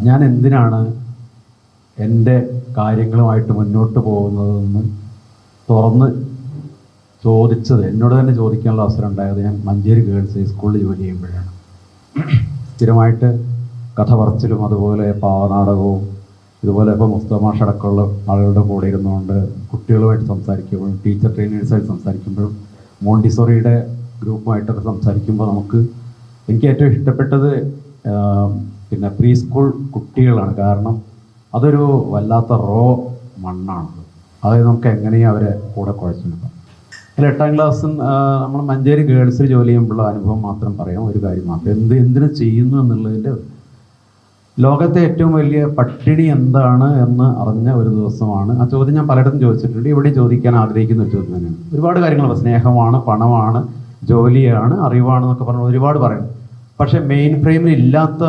ഞാൻ എന്തിനാണ് എൻ്റെ കാര്യങ്ങളുമായിട്ട് മുന്നോട്ട് പോകുന്നതെന്ന് തുറന്ന് ചോദിച്ചത്, എന്നോട് തന്നെ ചോദിക്കാനുള്ള അവസരം ഉണ്ടായത് ഞാൻ മഞ്ചേരി ഗേൾസ് ഹൈസ്കൂളിൽ ജോലി ചെയ്യുമ്പോഴാണ്. സ്ഥിരമായിട്ട് കഥ പറച്ചിലും അതുപോലെ പാവനാടകവും ഇതുപോലെ ഇപ്പോൾ മുസ്തഫ മാഷ് അടക്കമുള്ള ആളുകളുടെ കൂടെ ഇരുന്നുകൊണ്ട് കുട്ടികളുമായിട്ട് സംസാരിക്കുമ്പോഴും ടീച്ചർ ട്രെയിനേഴ്സായിട്ട് സംസാരിക്കുമ്പോഴും മോണ്ടിസോറിയുടെ ഗ്രൂപ്പുമായിട്ടൊക്കെ സംസാരിക്കുമ്പോൾ എനിക്ക് ഏറ്റവും ഇഷ്ടപ്പെട്ടത് പിന്നെ പ്രീ സ്കൂൾ കുട്ടികളാണ്. കാരണം അതൊരു വല്ലാത്ത റോ മണ്ണാണ്. അതായത് നമുക്ക് എങ്ങനെയും അവരെ കൂടെ കുഴച്ചെടുക്കാം. അതിൽ 8ാം ക്ലാസ് നമ്മൾ മഞ്ചേരി ഗേൾസിൽ ജോലി ചെയ്യുമ്പോഴുള്ള അനുഭവം മാത്രം പറയാം. ഒരു കാര്യം മാത്രം, എന്തിനു ചെയ്യുന്നു എന്നുള്ളതിൻ്റെ ലോകത്തെ ഏറ്റവും വലിയ പട്ടിണി എന്താണ് എന്ന് അറിഞ്ഞ ഒരു ദിവസമാണ്. ആ ചോദ്യം ഞാൻ പലയിടത്തും ചോദിച്ചിട്ടുണ്ട്, ഇവിടെ ചോദിക്കാൻ ആഗ്രഹിക്കുന്ന ഒരു ചോദ്യം തന്നെയാണ്. ഒരുപാട് കാര്യങ്ങൾ, സ്നേഹമാണ്, പണമാണ്, ജോലിയാണ്, അറിവാണെന്നൊക്കെ പറഞ്ഞ് ഒരുപാട് പറയണം. പക്ഷേ മെയിൻ ഫ്രെയിമിൽ ഇല്ലാത്ത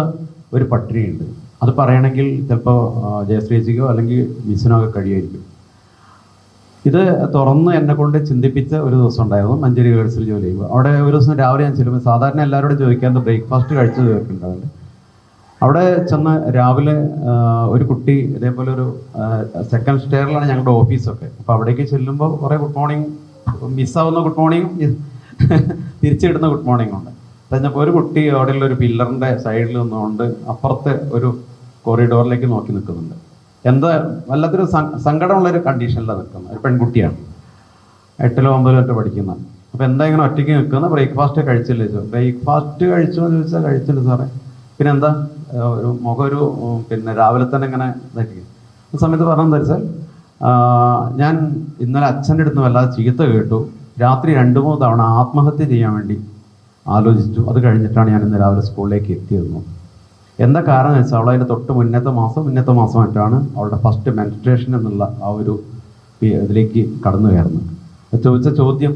ഒരു പട്ടിണിയുണ്ട്. അത് പറയണമെങ്കിൽ ചിലപ്പോൾ ജയശ്രീജിക്കോ അല്ലെങ്കിൽ മിസ്സിനോ ഒക്കെ കഴിയുമായിരിക്കും. ഇത് തുറന്ന് എന്നെ കൊണ്ട് ചിന്തിപ്പിച്ച ഒരു ദിവസം ഉണ്ടായിരുന്നു മഞ്ചേരി ഗേൾസിൽ ജോലി ചെയ്യുമ്പോൾ. അവിടെ ഒരു ദിവസം രാവിലെ ഞാൻ ചെല്ലുമ്പോൾ സാധാരണ എല്ലാവരോടും ചോദിക്കാൻ ബ്രേക്ക്ഫാസ്റ്റ് കഴിച്ചു കേൾക്കുന്നുണ്ടാവുന്നുണ്ട്. അവിടെ ചെന്ന് രാവിലെ ഒരു കുട്ടി ഇതേപോലെ ഒരു സെക്കൻഡ് സ്റ്റെയറിലാണ് ഞങ്ങളുടെ ഓഫീസൊക്കെ. അപ്പോൾ അവിടേക്ക് ചെല്ലുമ്പോൾ കുറേ ഗുഡ് മോർണിംഗ്, മിസ്സാവുന്ന ഗുഡ് മോർണിംഗും തിരിച്ചിടുന്ന ഗുഡ് മോർണിംഗ് ഉണ്ട്. കഴിഞ്ഞപ്പോൾ ഒരു കുട്ടി അവിടെയുള്ള ഒരു പില്ലറിൻ്റെ സൈഡിൽ നിന്നുകൊണ്ട് അപ്പുറത്തെ ഒരു കോറിഡോറിലേക്ക് നോക്കി നിൽക്കുന്നുണ്ട്. എന്താ വല്ലാത്തൊരു സങ്കടമുള്ളൊരു കണ്ടീഷനിലാണ് നിൽക്കുന്നത്. ഒരു പെൺകുട്ടിയാണ്, 8ലോ 9ലോ പഠിക്കുന്ന. അപ്പോൾ എന്താ ഇങ്ങനെ ഒറ്റയ്ക്ക് നിൽക്കുന്ന, ബ്രേക്ക്ഫാസ്റ്റ് കഴിച്ചില്ലേ ചോദിച്ചു. ബ്രേക്ക്ഫാസ്റ്റ് കഴിച്ചോ എന്ന് ചോദിച്ചാൽ കഴിച്ചില്ല സാറേ. പിന്നെ എന്താ ഒരു മുഖം പിന്നെ രാവിലെ തന്നെ ഇങ്ങനെ ഇതാക്കി. ആ സമയത്ത് പറഞ്ഞെന്താ വെച്ചാൽ, ഞാൻ ഇന്നലെ അച്ഛൻ്റെ അടുത്ത് വല്ലാതെ ചീത്ത കേട്ടു. രാത്രി 2-3 തവണ ആത്മഹത്യ ചെയ്യാൻ വേണ്ടി ആലോചിച്ചു. അത് കഴിഞ്ഞിട്ടാണ് ഞാൻ ഇന്ന് രാവിലെ സ്കൂളിലേക്ക് എത്തിയതെന്നു. എന്താ കാരണം എന്ന് വെച്ചാൽ, അവളതിൻ്റെ തൊട്ട് മുന്നത്തെ മാസമായിട്ടാണ് അവളുടെ ഫസ്റ്റ് മെൻസ്ട്രേഷൻ എന്നുള്ള ആ ഒരു ഇതിലേക്ക് കടന്നു കയറുന്നത്. ചോദിച്ച ചോദ്യം,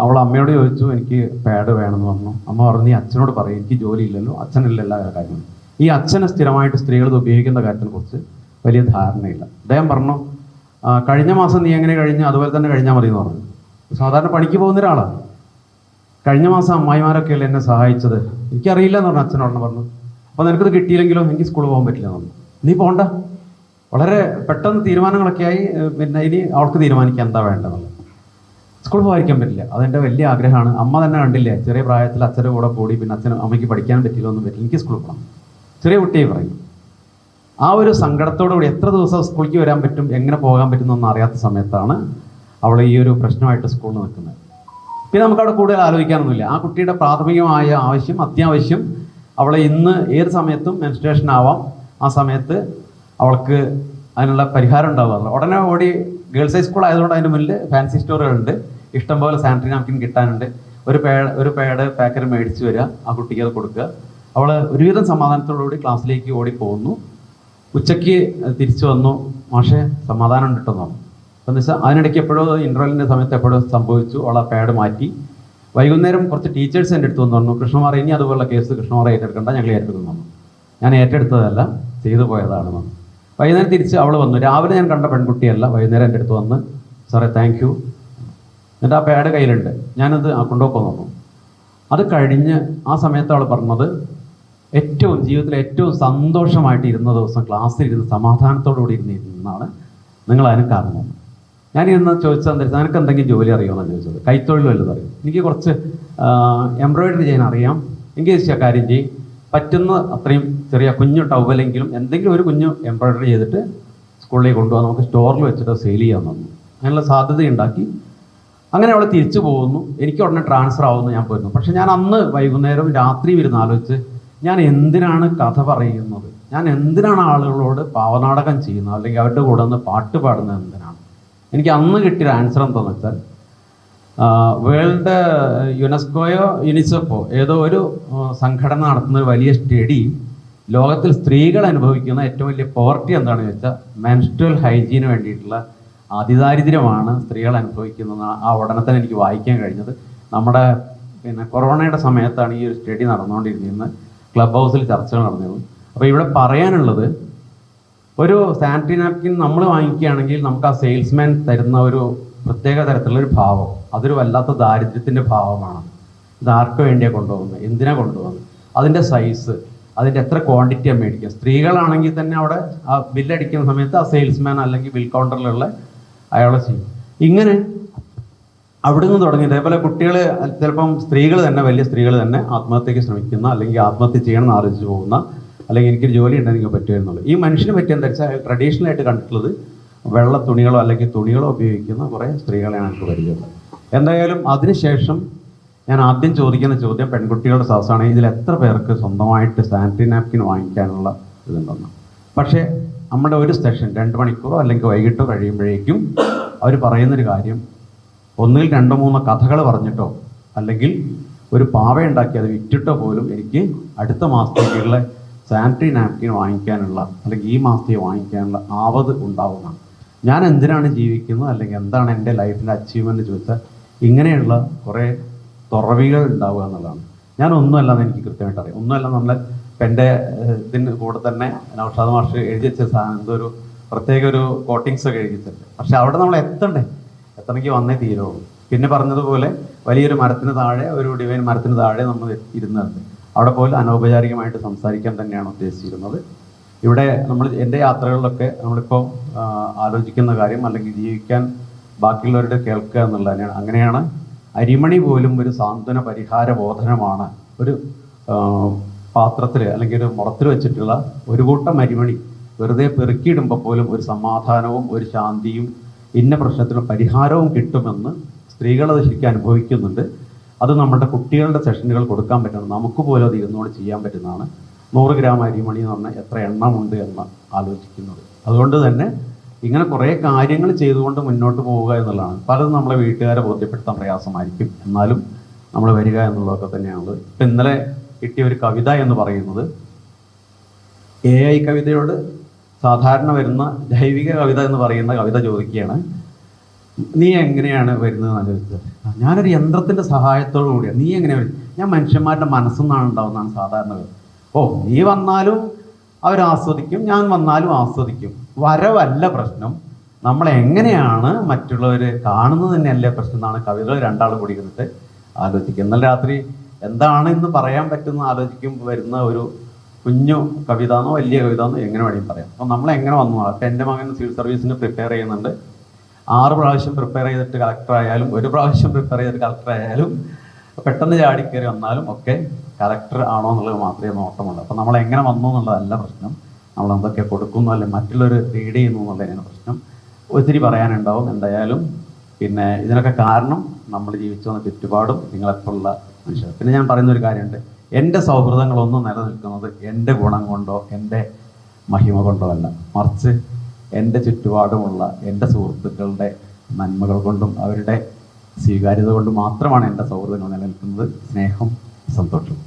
അവൾ അമ്മയോട് ചോദിച്ചു എനിക്ക് പാഡ് വേണമെന്ന് പറഞ്ഞു. അമ്മ പറഞ്ഞു, നീ അച്ഛനോട് പറയും, എനിക്ക് ജോലിയില്ലല്ലോ, അച്ഛനില്ല എല്ലാ കാര്യങ്ങളും. ഈ അച്ഛനെ സ്ഥിരമായിട്ട് സ്ത്രീകൾ ഇത് ഉപയോഗിക്കുന്ന കാര്യത്തിനെക്കുറിച്ച് വലിയ ധാരണയില്ല. അദ്ദേഹം പറഞ്ഞു, കഴിഞ്ഞ മാസം നീ എങ്ങനെ കഴിഞ്ഞു അതുപോലെ തന്നെ കഴിഞ്ഞാൽ മതി എന്ന് പറഞ്ഞു. സാധാരണ പണിക്ക് പോകുന്ന ഒരാളാണ്. കഴിഞ്ഞ മാസം അമ്മായിമാരൊക്കെയല്ലേ എന്നെ സഹായിച്ചത്, എനിക്കറിയില്ല എന്ന് പറഞ്ഞു. അച്ഛനോട് പറഞ്ഞു. അപ്പോൾ നിനക്കത് കിട്ടിയില്ലെങ്കിലോ എനിക്ക് സ്കൂളിൽ പോകാൻ പറ്റില്ല എന്ന് പറഞ്ഞു. നീ പോകണ്ട. വളരെ പെട്ടെന്ന് തീരുമാനങ്ങളൊക്കെ ആയി. പിന്നെ ഇനി അവൾക്ക് തീരുമാനിക്കാൻ എന്താ വേണ്ടതെന്നുള്ളത്. സ്കൂളിൽ പോകാതിരിക്കാൻ പറ്റില്ല, അതെൻ്റെ വലിയ ആഗ്രഹമാണ്. അമ്മ തന്നെ കണ്ടില്ലേ, ചെറിയ പ്രായത്തിൽ അച്ഛൻ്റെ കൂടെ കൂടി, പിന്നെ അമ്മയ്ക്ക് പഠിക്കാൻ പറ്റില്ല, ഒന്നും പറ്റില്ല, എനിക്ക് സ്കൂളിൽ പോകണം. ചെറിയ കുട്ടിയെ പറയും. ആ ഒരു സങ്കടത്തോടുകൂടി എത്ര ദിവസം സ്കൂളിലേക്ക് വരാൻ പറ്റും, എങ്ങനെ പോകാൻ പറ്റുന്നൊന്നും അറിയാത്ത സമയത്താണ് അവൾ ഈ ഒരു പ്രശ്നമായിട്ട് സ്കൂളിൽ നിൽക്കുന്നത്. പിന്നെ നമുക്കവിടെ കൂടുതൽ ആലോചിക്കാനൊന്നുമില്ല. ആ കുട്ടിയുടെ പ്രാഥമികമായ ആവശ്യം, അത്യാവശ്യം അവളെ ഇന്ന് ഏത് സമയത്തും മെൻസ്ട്രേഷൻ ആവാം. ആ സമയത്ത് അവൾക്ക് അതിനുള്ള പരിഹാരം ഉണ്ടാവാറില്ല. ഉടനെ ഓടി, ഗേൾസ് ഹൈസ്കൂൾ ആയതുകൊണ്ട് അതിന് മുന്നിൽ ഫാൻസി സ്റ്റോറുകളുണ്ട്, ഇഷ്ടംപോലെ സാനിറ്ററി നാപ്കിൻ കിട്ടാനുണ്ട്. ഒരു പാഡ് പാക്കറ്റ് മേടിച്ച് വരിക, ആ കുട്ടിക്ക് അത് കൊടുക്കുക. അവൾ ഒരുവിധം സമാധാനത്തോടുകൂടി ക്ലാസ്സിലേക്ക് ഓടി പോകുന്നു. ഉച്ചയ്ക്ക് തിരിച്ചു വന്നു, മാഷേ സമാധാനം കിട്ടുന്നു. എന്ന് വെച്ചാൽ അതിനിടയ്ക്ക് എപ്പോഴോ ഇൻ്റർവെല്ലിൻ്റെ സമയത്ത് എപ്പോഴോ സംഭവിച്ചു, അവൾ ആ പാഡ് മാറ്റി. വൈകുന്നേരം കുറച്ച് ടീച്ചേഴ്സ് എൻ്റെ അടുത്ത് വന്നു പറഞ്ഞു, കൃഷ്ണകുമാർ ഇനി അതുപോലുള്ള കേസ് കൃഷ്ണകുമാർ ഏറ്റെടുക്കണ്ട, ഞങ്ങൾ ഏറ്റെടുക്കുന്നു. ഞാൻ ഏറ്റെടുത്തതല്ല, ചെയ്തു പോയതാണെന്ന്. വൈകുന്നേരം തിരിച്ച് അവൾ വന്നു. രാവിലെ ഞാൻ കണ്ട പെൺകുട്ടിയല്ല, വൈകുന്നേരം എൻ്റെ അടുത്ത് വന്ന്, സാറേ താങ്ക് യു, എന്നിട്ട് ആ പാഡ് കയ്യിലുണ്ട്, ഞാനത് കൊണ്ടുപോക്കാൻ നോക്കും. അത് കഴിഞ്ഞ് ആ സമയത്ത് അവൾ പറഞ്ഞത്, ജീവിതത്തിൽ ഏറ്റവും സന്തോഷമായിട്ട് ഇരുന്ന ദിവസം ക്ലാസ്സിലിരുന്ന് സമാധാനത്തോടുകൂടി ഇരുന്നാണ് നിങ്ങൾ അതിന് കാരണം. ഞാനിരുന്ന് ചോദിച്ചത് എന്താ വെച്ചാൽ, നിനക്ക് എന്തെങ്കിലും ജോലി അറിയുമെന്നാണ് ചോദിച്ചത്. കൈത്തൊഴിൽ വല്ലതും അറിയും. എനിക്ക് കുറച്ച് എംബ്രോയിഡറി ചെയ്യാൻ അറിയാം, എനിക്ക് കാര്യം ചെയ്യും, പറ്റുന്ന അത്രയും ചെറിയ കുഞ്ഞു ടവലെങ്കിലും എന്തെങ്കിലും ഒരു കുഞ്ഞു എംബ്രോയിഡറി ചെയ്തിട്ട് സ്കൂളിലേക്ക് കൊണ്ടുപോകാൻ, നമുക്ക് സ്റ്റോറിൽ വെച്ചിട്ട് സെയിൽ ചെയ്യാൻ തന്നു. അതിനുള്ള സാധ്യതയുണ്ടാക്കി. അങ്ങനെ അവൾ തിരിച്ചു പോകുന്നു. എനിക്ക് ഉടനെ ട്രാൻസ്ഫർ ആവുമെന്ന് ഞാൻ പോയിരുന്നു. പക്ഷെ ഞാൻ അന്ന് വൈകുന്നേരം രാത്രിയും ഇരുന്ന് ആലോചിച്ച്, ഞാൻ എന്തിനാണ് കഥ പറയുന്നത്, ഞാൻ എന്തിനാണ് ആളുകളോട് പാവനാടകം ചെയ്യുന്നത്, അല്ലെങ്കിൽ അവരുടെ കൂടെ നിന്ന് പാട്ട് പാടുന്നത് എന്തിനാണ്? എനിക്ക് അന്ന് കിട്ടിയ ആൻസർ എന്താണെന്ന് വെച്ചാൽ, വേൾഡ് യുനെസ്കോയോ യുനിസെഫോ ഏതോ ഒരു സംഘടന നടത്തുന്ന ഒരു വലിയ സ്റ്റഡി, ലോകത്തിൽ സ്ത്രീകൾ അനുഭവിക്കുന്ന ഏറ്റവും വലിയ പോവർട്ടി എന്താണെന്ന് വെച്ചാൽ മെൻസ്ട്രൽ ഹൈജീന് വേണ്ടിയിട്ടുള്ള അതിദാരിദ്ര്യമാണ് സ്ത്രീകൾ അനുഭവിക്കുന്നത്. ആ ഉടനെ തന്നെ എനിക്ക് വായിക്കാൻ കഴിഞ്ഞത്. നമ്മുടെ കൊറോണയുടെ സമയത്താണ് ഈ ഒരു സ്റ്റഡി നടന്നുകൊണ്ടിരുന്നത്. ക്ലബ് ഹൗസിൽ ചർച്ചകൾ നടന്നിരുന്നു. അപ്പോൾ ഇവിടെ പറയാനുള്ളത്, ഒരു സാനിറ്ററി നാപ്കിൻ നമ്മൾ വാങ്ങിക്കുകയാണെങ്കിൽ നമുക്ക് ആ സെയിൽസ്മാൻ തരുന്ന ഒരു പ്രത്യേക തരത്തിലുള്ളൊരു ഭാവം, അതൊരു വല്ലാത്ത ദാരിദ്ര്യത്തിൻ്റെ ഭാവമാണ്. ഇത് ആർക്ക് വേണ്ടിയാണ് കൊണ്ടുപോകുന്നത്, എന്തിനാണ് കൊണ്ടുപോകുന്നത്, അതിൻ്റെ സൈസ്, അതിൻ്റെ എത്ര ക്വാണ്ടിറ്റിയാണ് മേടിക്കുക. സ്ത്രീകളാണെങ്കിൽ തന്നെ അവിടെ ആ ബില്ലടിക്കുന്ന സമയത്ത് ആ സെയിൽസ്മാൻ അല്ലെങ്കിൽ ബിൽ കൗണ്ടറിലുള്ള അയാളെ ചെയ്യും. ഇങ്ങനെ അവിടെ നിന്ന് തുടങ്ങി. ഇതേപോലെ കുട്ടികൾ ചിലപ്പം സ്ത്രീകൾ തന്നെ, വലിയ സ്ത്രീകൾ തന്നെ ആത്മഹത്യക്ക് ശ്രമിക്കുന്ന, അല്ലെങ്കിൽ ആത്മഹത്യ ചെയ്യണമെന്ന് ആലോചിച്ച് പോകുന്ന, അല്ലെങ്കിൽ എനിക്കൊരു ജോലി ഉണ്ടെങ്കിൽ പറ്റുമെന്നുള്ളൂ. ഈ മനുഷ്യന് പറ്റിയെന്ന് വെച്ചാൽ ട്രഡീഷണൽ ആയിട്ട് കണ്ടിട്ടുള്ളത് വെള്ള തുണികളോ അല്ലെങ്കിൽ തുണികളോ ഉപയോഗിക്കുന്ന കുറേ സ്ത്രീകളെയാണ് എനിക്ക് പരിചയമുള്ളത്. എന്തായാലും അതിനുശേഷം ഞാൻ ആദ്യം ചോദിക്കുന്ന ചോദ്യം പെൺകുട്ടികളുടെ സദസ്സാണ്, ഇതിൽ എത്ര പേർക്ക് സ്വന്തമായിട്ട് സാനിറ്ററി നാപ്കിൻ വാങ്ങിക്കാനുള്ള ഇതുണ്ടെന്ന്. പക്ഷേ നമ്മുടെ ഒരു സെഷൻ 2 മണിക്കൂറോ അല്ലെങ്കിൽ വൈകിട്ടോ കഴിയുമ്പോഴേക്കും അവർ പറയുന്നൊരു കാര്യം, ഒന്നുകിൽ 2-3 കഥകൾ പറഞ്ഞിട്ടോ അല്ലെങ്കിൽ ഒരു പാവയുണ്ടാക്കി അത് വിറ്റിട്ടോ പോലും എനിക്ക് അടുത്ത മാസത്തേക്കുള്ള സാനിറ്ററി നാപ്കിൻ വാങ്ങിക്കാനുള്ള, അല്ലെങ്കിൽ ഈ മാസത്തേക്ക് വാങ്ങിക്കാനുള്ള ആവത് ഉണ്ടാവുന്നതാണ്. ഞാൻ എന്തിനാണ് ജീവിക്കുന്നത്, അല്ലെങ്കിൽ എന്താണ് എൻ്റെ ലൈഫിൻ്റെ അച്ചീവ്മെൻറ്റ് ചോദിച്ചാൽ ഇങ്ങനെയുള്ള കുറേ തുറവികൾ ഉണ്ടാവുക എന്നുള്ളതാണ്. ഞാൻ ഒന്നുമല്ലെന്ന് എനിക്ക് കൃത്യമായിട്ട് അറിയാം. ഒന്നുമല്ല, നമ്മൾ ഇപ്പം എൻ്റെ ഇതിന് കൂടെ തന്നെ നൗഷാദ് മാഷ് എഴുതി വെച്ച സാധനം, എന്തൊരു പ്രത്യേക ഒരു കോട്ടിങ്സ് ഒക്കെ എഴുതി വെച്ചിട്ടുണ്ട്. പക്ഷെ അവിടെ നമ്മൾ എത്തണമെങ്കിൽ വന്നേ തീരുള്ളൂ. പിന്നെ പറഞ്ഞതുപോലെ വലിയൊരു മരത്തിന് താഴെ, ഒരു ഡിവൈൻ മരത്തിന് താഴെ നമ്മൾ ഇരുന്നുണ്ട്. അവിടെ പോലും അനൗപചാരികമായിട്ട് സംസാരിക്കാൻ തന്നെയാണ് ഉദ്ദേശിച്ചിരുന്നത്. ഇവിടെ എൻ്റെ യാത്രകളിലൊക്കെ നമ്മളിപ്പോൾ ആലോചിക്കുന്ന കാര്യം, അല്ലെങ്കിൽ ജീവിക്കാൻ ബാക്കിയുള്ളവരുടെ കേൾക്കുക എന്നുള്ളത് തന്നെയാണ്. അങ്ങനെയാണ് അരിമണി പോലും ഒരു സാന്ത്വന പരിഹാര ബോധനമാണ്. ഒരു പാത്രത്തിൽ അല്ലെങ്കിൽ ഒരു മുറത്തിൽ വെച്ചിട്ടുള്ള ഒരു കൂട്ടം അരിമണി വെറുതെ പെറുക്കിയിടുമ്പോൾ പോലും ഒരു സമാധാനവും ഒരു ശാന്തിയും ഇന്ന പ്രശ്നത്തിന് പരിഹാരവും കിട്ടുമെന്ന് സ്ത്രീകളത് ശരിക്കും അനുഭവിക്കുന്നുണ്ട്. അത് നമ്മുടെ കുട്ടികളുടെ സെഷനുകൾ കൊടുക്കാൻ പറ്റുന്നത്, നമുക്ക് പോലും അത് ഇരുന്നോട് ചെയ്യാൻ പറ്റുന്നതാണ്. 100 ഗ്രാം അരിമണി എന്ന് പറഞ്ഞാൽ എത്ര എണ്ണമുണ്ട് എന്ന് ആലോചിക്കുന്നത്. അതുകൊണ്ട് തന്നെ ഇങ്ങനെ കുറേ കാര്യങ്ങൾ ചെയ്തുകൊണ്ട് മുന്നോട്ട് പോവുക എന്നുള്ളതാണ്. പലതും നമ്മളെ വീട്ടുകാരെ ബോധ്യപ്പെടുത്താൻ പ്രയാസമായിരിക്കും, എന്നാലും നമ്മൾ വരിക എന്നുള്ളതൊക്കെ തന്നെയാണുള്ളത്. ഇപ്പം ഇന്നലെ കിട്ടിയ ഒരു കവിത എന്ന് പറയുന്നത് AI കവിതയോട് സാധാരണ വരുന്ന ജൈവിക കവിത എന്ന് പറയുന്ന കവിത ചോദിക്കുകയാണ്, നീ എങ്ങനെയാണ് വരുന്നതെന്ന് ആലോചിച്ചത്. ഞാനൊരു യന്ത്രത്തിൻ്റെ സഹായത്തോടു കൂടിയാണ്. നീ എങ്ങനെയാണ് വരുന്നത്? ഞാൻ മനുഷ്യന്മാരുടെ മനസ്സെന്നാണ് ഉണ്ടാവുന്നതാണ് സാധാരണ വരുന്നത്. ഓ, നീ വന്നാലും അവരാസ്വദിക്കും, ഞാൻ വന്നാലും ആസ്വദിക്കും. വരവല്ല പ്രശ്നം, നമ്മളെങ്ങനെയാണ് മറ്റുള്ളവർ കാണുന്നത് തന്നെയല്ലേ പ്രശ്നം എന്നാണ് കവികൾ രണ്ടാളും കൂടി ഇരുന്നിട്ട് ആലോചിക്കുക. ഇന്നലെ രാത്രി എന്താണ് ഇന്ന് പറയാൻ പറ്റുന്ന ആലോചിക്കുമ്പോൾ വരുന്ന ഒരു കുഞ്ഞു കവിത എന്നോ വലിയ കവിത എന്നോ എങ്ങനെ വേണമെങ്കിൽ പറയാം. അപ്പോൾ നമ്മളെങ്ങനെ വന്നു. അപ്പം എൻ്റെ മകൻ സിവിൽ സർവീസിന് പ്രിപ്പയർ ചെയ്യുന്നുണ്ട്. 6 പ്രാവശ്യം പ്രിപ്പയർ ചെയ്തിട്ട് കളക്ടർ ആയാലും, 1 പ്രാവശ്യം പ്രിപ്പയർ ചെയ്തിട്ട് കളക്ടർ ആയാലും, പെട്ടെന്ന് ചാടിക്കയറി വന്നാലും ഒക്കെ കളക്ടർ ആണോ എന്നുള്ളത് മാത്രമേ നോട്ടമുള്ളൂ. അപ്പം നമ്മളെങ്ങനെ വന്നു എന്നുള്ളതല്ല പ്രശ്നം, നമ്മൾ എന്തൊക്കെ കൊടുക്കുന്നു അല്ലെങ്കിൽ മറ്റുള്ളവർ റീഡ് ചെയ്യുന്നു എന്നുള്ളതിനാണ് പ്രശ്നം. ഒത്തിരി പറയാനുണ്ടാവും. എന്തായാലും പിന്നെ ഇതിനൊക്കെ കാരണം നമ്മൾ ജീവിച്ചു വന്ന ചുറ്റുപാടും നിങ്ങളെപ്പോലുള്ള മനുഷ്യർ. പിന്നെ ഞാൻ പറയുന്നൊരു കാര്യമുണ്ട്, എൻ്റെ സൗഹൃദങ്ങളൊന്നും നിലനിൽക്കുന്നത് എൻ്റെ ഗുണം കൊണ്ടോ എൻ്റെ മഹിമ കൊണ്ടോ അല്ല, മറിച്ച് എൻ്റെ ചുറ്റുപാടുമുള്ള എൻ്റെ സുഹൃത്തുക്കളുടെ നന്മകൾ കൊണ്ടും അവരുടെ സ്വീകാര്യത കൊണ്ടും മാത്രമാണ് എൻ്റെ സൗഹൃദങ്ങൾ നിലനിൽക്കുന്നത്. സ്നേഹം, സന്തോഷം.